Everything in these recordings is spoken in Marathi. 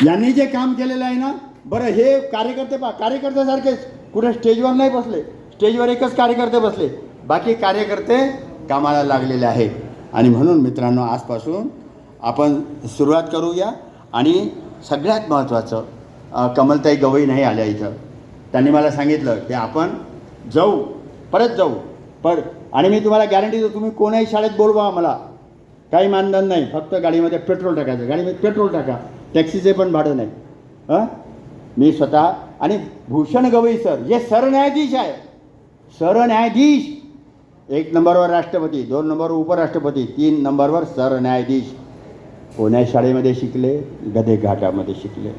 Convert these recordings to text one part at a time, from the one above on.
यांनी जे काम केलेलं आहे ना, बरं हे कार्यकर्ते पहा, कार्यकर्त्यासारखेच कुठे स्टेजवर नाही बसले, स्टेजवर एकच कार्यकर्ते बसले, बाकी कार्यकर्ते कामाला लागलेले आहेत. आणि म्हणून मित्रांनो, आजपासून आपण सुरुवात करूया. आणि सगळ्यात महत्त्वाचं, कमलताई गवई नाही आल्या इथं. त्यांनी मला सांगितलं की आपण जाऊ, परत जाऊ आणि मी तुम्हाला गॅरंटी देतो, तुम्ही कोणाही शाळेत बोलवा, मला काही मानधन नाही, फक्त गाडीमध्ये पेट्रोल टाकायचं, गाडीमध्ये पेट्रोल टाका, टॅक्सीचे पण भाडं नाही. मी स्वतः. आणि भूषण गवई सर जे सरन्यायाधीश आहे, सरन्यायाधीश, 1 नंबरवर राष्ट्रपती, 2 नंबरवर उपराष्ट्रपती, 3 नंबरवर सरन्यायाधीश, कोण्या शाळेमध्ये शिकले? गदे घाटामध्ये शिकले.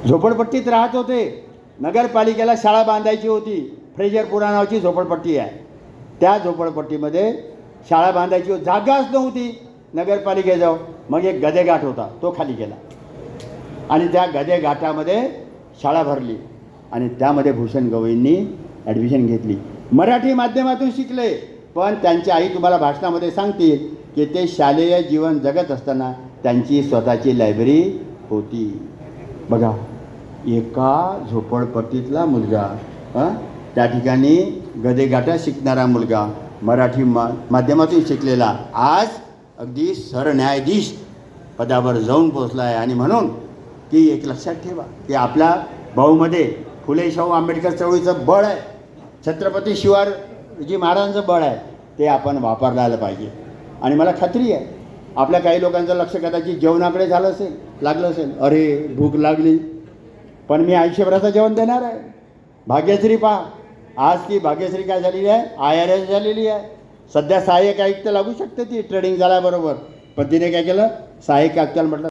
झोपडपट्टीत राहत होते. नगरपालिकेला शाळा बांधायची होती, फ्रेजरपुरा नावाची झोपडपट्टी आहे, त्या झोपडपट्टीमध्ये शाळा बांधायची होती, जागाच नव्हती नगरपालिकेजवळ. मग एक गदे घाट होता, तो खाली गेला आणि त्या गदे घाटामध्ये शाळा भरली आणि त्यामध्ये भूषण गवईंनी ॲडमिशन घेतली. मराठी माध्यमातून शिकले, पण त्यांची आई तुम्हाला भाषणामध्ये सांगतील की ते शालेय जीवन जगत असताना त्यांची स्वतःची लायब्ररी होती. बघा, एका झोपडपट्टीतला मुलगा, त्या ठिकाणी गदेघाटात शिकणारा मुलगा, मराठी माध्यमातून शिकलेला, आज अगदी सरन्यायाधीश पदावर जाऊन पोचला आहे. आणि म्हणून की एक लक्षात ठेवा की आपल्या भाऊमध्ये फुले शाहू आंबेडकर चळवळीचं बळ आहे, छत्रपती शिवाजी महाराजांचं बळ आहे, ते आपण वापरला पाहिजे. आणि मला खात्री आहे आपल्या काही लोकांचं लक्ष कदाचित जेवणाकडे झालं असेल, लागलं असेल, अरे भूक लागली, पण मी आयुष्यभराचं जेवण देणार आहे. भाग्यश्री पहा, आज ती भाग्यश्री काय झालेली आहे? IRS झालेली आहे. सध्या सहाय्यक आयुक्त लागू शकते ती ट्रेडिंग झाल्याबरोबर, पण तिने काय केलं? सहाय्यक आयुक्ताला म्हटलं